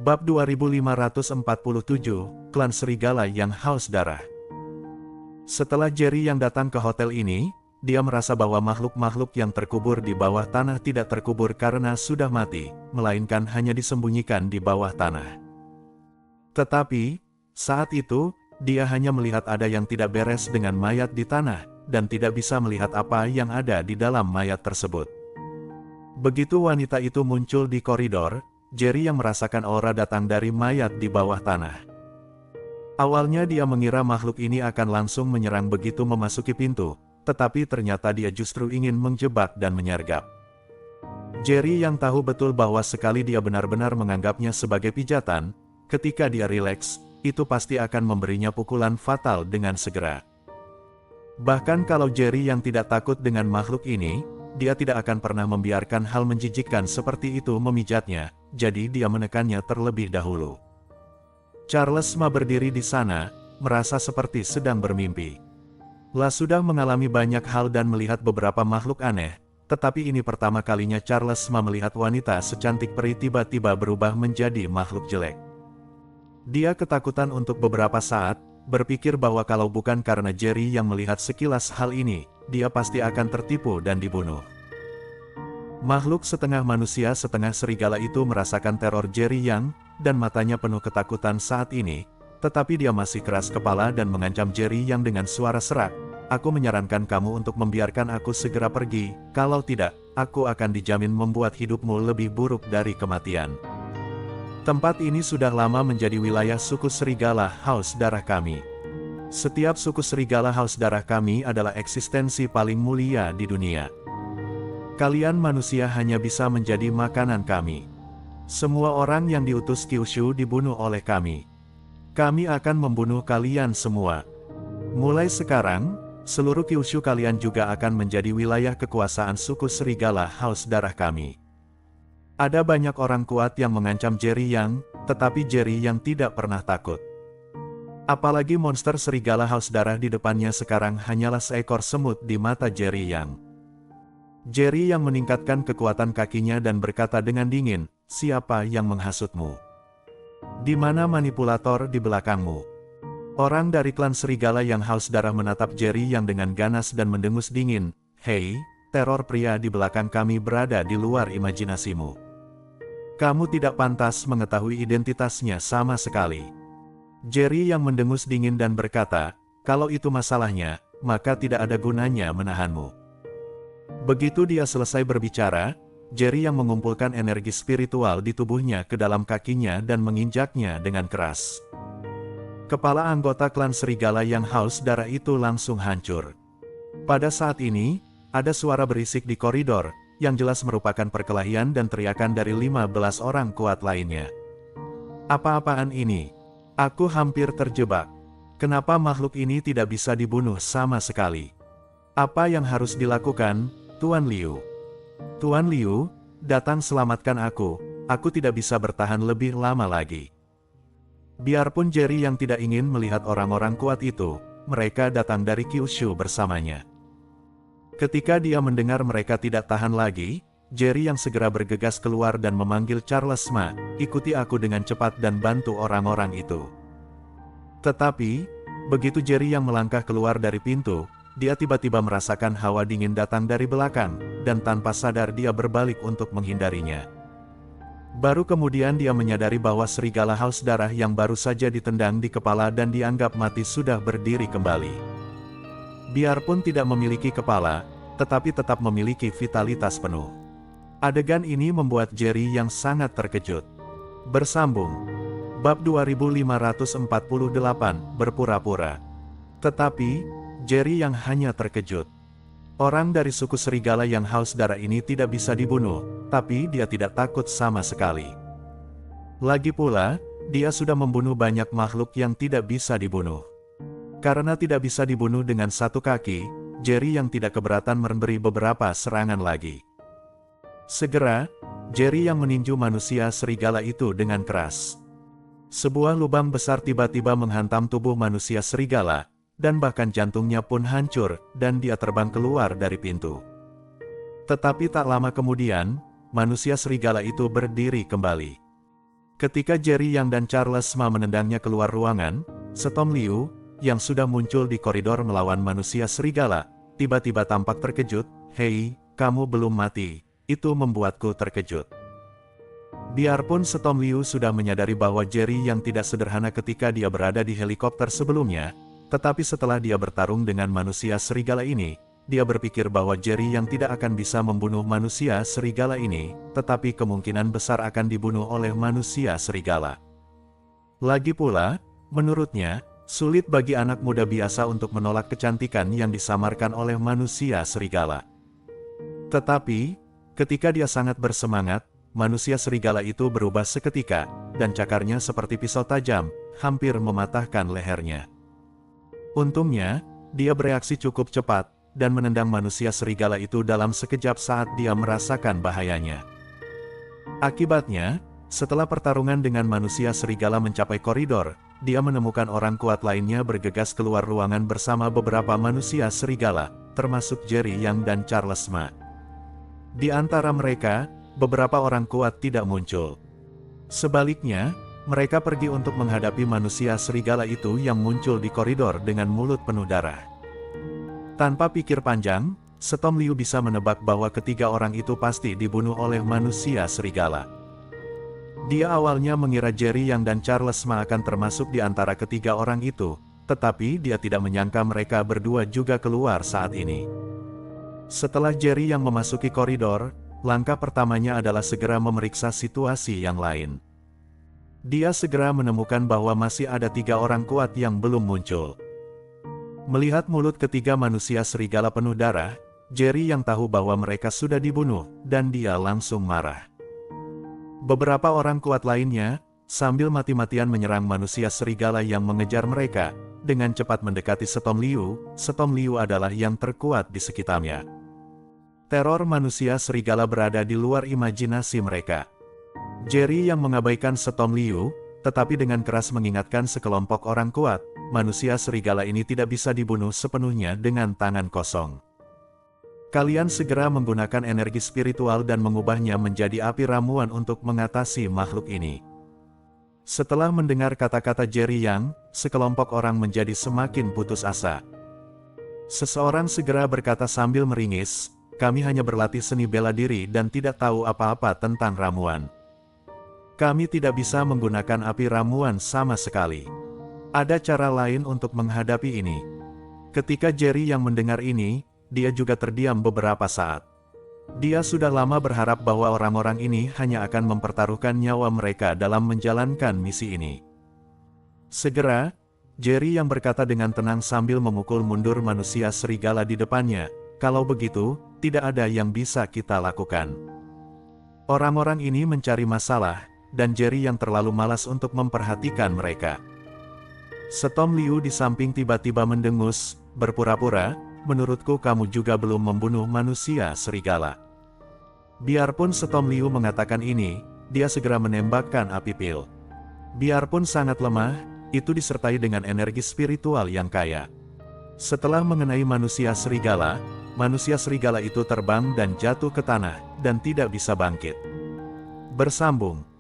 Bab 2547, Klan Serigala yang Haus Darah. Setelah Jerry yang datang ke hotel ini, dia merasa bahwa makhluk-makhluk yang terkubur di bawah tanah tidak terkubur karena sudah mati, melainkan hanya disembunyikan di bawah tanah. Tetapi, saat itu, dia hanya melihat ada yang tidak beres dengan mayat di tanah, dan tidak bisa melihat apa yang ada di dalam mayat tersebut. Begitu wanita itu muncul di koridor, Jerry yang merasakan aura datang dari mayat di bawah tanah. Awalnya dia mengira makhluk ini akan langsung menyerang begitu memasuki pintu, tetapi ternyata dia justru ingin menjebak dan menyergap. Jerry yang tahu betul bahwa sekali dia benar-benar menganggapnya sebagai pijatan, ketika dia rileks, itu pasti akan memberinya pukulan fatal dengan segera. Bahkan kalau Jerry yang tidak takut dengan makhluk ini, dia tidak akan pernah membiarkan hal menjijikkan seperti itu memijatnya, jadi dia menekannya terlebih dahulu. Charles Ma berdiri di sana, merasa seperti sedang bermimpi. La sudah mengalami banyak hal dan melihat beberapa makhluk aneh, tetapi ini pertama kalinya Charles Ma melihat wanita secantik peri tiba-tiba berubah menjadi makhluk jelek. Dia ketakutan untuk beberapa saat, berpikir bahwa kalau bukan karena Jerry yang melihat sekilas hal ini, dia pasti akan tertipu dan dibunuh. Makhluk setengah manusia setengah serigala itu merasakan teror Jerry Yang, dan matanya penuh ketakutan saat ini, tetapi dia masih keras kepala dan mengancam Jerry Yang dengan suara serak. Aku menyarankan kamu untuk membiarkan aku segera pergi, kalau tidak, aku akan dijamin membuat hidupmu lebih buruk dari kematian. Tempat ini sudah lama menjadi wilayah suku serigala Haus Darah kami. Setiap suku serigala Haus Darah kami adalah eksistensi paling mulia di dunia. Kalian manusia hanya bisa menjadi makanan kami. Semua orang yang diutus Kyushu dibunuh oleh kami. Kami akan membunuh kalian semua. Mulai sekarang, seluruh Kyushu kalian juga akan menjadi wilayah kekuasaan suku serigala Haus Darah kami. Ada banyak orang kuat yang mengancam Jerry Yang, tetapi Jerry Yang tidak pernah takut. Apalagi monster serigala Haus Darah di depannya sekarang hanyalah seekor semut di mata Jerry Yang. Jerry yang meningkatkan kekuatan kakinya dan berkata dengan dingin, "Siapa yang menghasutmu? Di mana manipulator di belakangmu?" Orang dari klan serigala yang Haus Darah menatap Jerry yang dengan ganas dan mendengus dingin, "Hei, teror pria di belakang kami berada di luar imajinasimu. Kamu tidak pantas mengetahui identitasnya sama sekali." Jerry yang mendengus dingin dan berkata, "Kalau itu masalahnya, maka tidak ada gunanya menahanmu." Begitu dia selesai berbicara, Jerry yang mengumpulkan energi spiritual di tubuhnya ke dalam kakinya dan menginjaknya dengan keras. Kepala anggota klan serigala yang Haus Darah itu langsung hancur. Pada saat ini, ada suara berisik di koridor, yang jelas merupakan perkelahian dan teriakan dari 15 orang kuat lainnya. Apa-apaan ini? Aku hampir terjebak. Kenapa makhluk ini tidak bisa dibunuh sama sekali? Apa yang harus dilakukan, Tuan Liu? Tuan Liu, datang selamatkan aku tidak bisa bertahan lebih lama lagi. Biarpun Jerry yang tidak ingin melihat orang-orang kuat itu, mereka datang dari Kyushu bersamanya. Ketika dia mendengar mereka tidak tahan lagi, Jerry yang segera bergegas keluar dan memanggil Charles Ma, "Ikuti aku dengan cepat dan bantu orang-orang itu." Tetapi, begitu Jerry yang melangkah keluar dari pintu, dia tiba-tiba merasakan hawa dingin datang dari belakang, dan tanpa sadar dia berbalik untuk menghindarinya. Baru kemudian dia menyadari bahwa serigala Haus Darah yang baru saja ditendang di kepala dan dianggap mati sudah berdiri kembali. Biarpun tidak memiliki kepala, tetapi tetap memiliki vitalitas penuh. Adegan ini membuat Jerry yang sangat terkejut. Bersambung. Bab 2548, Berpura-pura. Tetapi, Jerry yang hanya terkejut. Orang dari suku serigala yang Haus Darah ini tidak bisa dibunuh, tapi dia tidak takut sama sekali. Lagi pula, dia sudah membunuh banyak makhluk yang tidak bisa dibunuh. Karena tidak bisa dibunuh dengan satu kaki, Jerry yang tidak keberatan memberi beberapa serangan lagi. Segera, Jerry yang meninju manusia serigala itu dengan keras. Sebuah lubang besar tiba-tiba menghantam tubuh manusia serigala, dan bahkan jantungnya pun hancur, dan dia terbang keluar dari pintu. Tetapi tak lama kemudian, manusia serigala itu berdiri kembali. Ketika Jerry Yang dan Charles Ma menendangnya keluar ruangan, Storm Liu, yang sudah muncul di koridor melawan manusia serigala, tiba-tiba tampak terkejut. "Hei, kamu belum mati." Itu membuatku terkejut. Biarpun Storm Liu sudah menyadari bahwa Jerry Yang tidak sederhana ketika dia berada di helikopter sebelumnya, tetapi setelah dia bertarung dengan manusia serigala ini, dia berpikir bahwa Jerry Yang tidak akan bisa membunuh manusia serigala ini, tetapi kemungkinan besar akan dibunuh oleh manusia serigala. Lagi pula, menurutnya, sulit bagi anak muda biasa untuk menolak kecantikan yang disamarkan oleh manusia serigala. Tetapi, ketika dia sangat bersemangat, manusia serigala itu berubah seketika, dan cakarnya seperti pisau tajam, hampir mematahkan lehernya. Untungnya, dia bereaksi cukup cepat, dan menendang manusia serigala itu dalam sekejap saat dia merasakan bahayanya. Akibatnya, setelah pertarungan dengan manusia serigala mencapai koridor, dia menemukan orang kuat lainnya bergegas keluar ruangan bersama beberapa manusia serigala, termasuk Jerry Yang dan Charles Ma. Di antara mereka, beberapa orang kuat tidak muncul. Sebaliknya, mereka pergi untuk menghadapi manusia serigala itu yang muncul di koridor dengan mulut penuh darah. Tanpa pikir panjang, Storm Liu bisa menebak bahwa ketiga orang itu pasti dibunuh oleh manusia serigala. Dia awalnya mengira Jerry Yang dan Charles Ma akan termasuk di antara ketiga orang itu, tetapi dia tidak menyangka mereka berdua juga keluar saat ini. Setelah Jerry Yang memasuki koridor, langkah pertamanya adalah segera memeriksa situasi yang lain. Dia segera menemukan bahwa masih ada 3 orang kuat yang belum muncul. Melihat mulut ketiga manusia serigala penuh darah, Jerry Yang tahu bahwa mereka sudah dibunuh, dan dia langsung marah. Beberapa orang kuat lainnya, sambil mati-matian menyerang manusia serigala yang mengejar mereka, dengan cepat mendekati Storm Liu. Storm Liu adalah yang terkuat di sekitarnya. Teror manusia serigala berada di luar imajinasi mereka. Jerry Yang mengabaikan Storm Liu, tetapi dengan keras mengingatkan sekelompok orang kuat, manusia serigala ini tidak bisa dibunuh sepenuhnya dengan tangan kosong. Kalian segera menggunakan energi spiritual dan mengubahnya menjadi api ramuan untuk mengatasi makhluk ini. Setelah mendengar kata-kata Jerry Yang, sekelompok orang menjadi semakin putus asa. Seseorang segera berkata sambil meringis, "Kami hanya berlatih seni bela diri dan tidak tahu apa-apa tentang ramuan. Kami tidak bisa menggunakan api ramuan sama sekali. Ada cara lain untuk menghadapi ini." Ketika Jerry Yang mendengar ini, dia juga terdiam beberapa saat. Dia sudah lama berharap bahwa orang-orang ini hanya akan mempertaruhkan nyawa mereka dalam menjalankan misi ini. Segera, Jerry Yang berkata dengan tenang sambil memukul mundur manusia serigala di depannya, "Kalau begitu, tidak ada yang bisa kita lakukan." Orang-orang ini mencari masalah, dan Jerry Yang terlalu malas untuk memperhatikan mereka. Storm Liu di samping tiba-tiba mendengus, berpura-pura, "Menurutku kamu juga belum membunuh manusia serigala." Biarpun Storm Liu mengatakan ini, dia segera menembakkan api pil. Biarpun sangat lemah, itu disertai dengan energi spiritual yang kaya. Setelah mengenai manusia serigala itu terbang dan jatuh ke tanah, dan tidak bisa bangkit. Bersambung.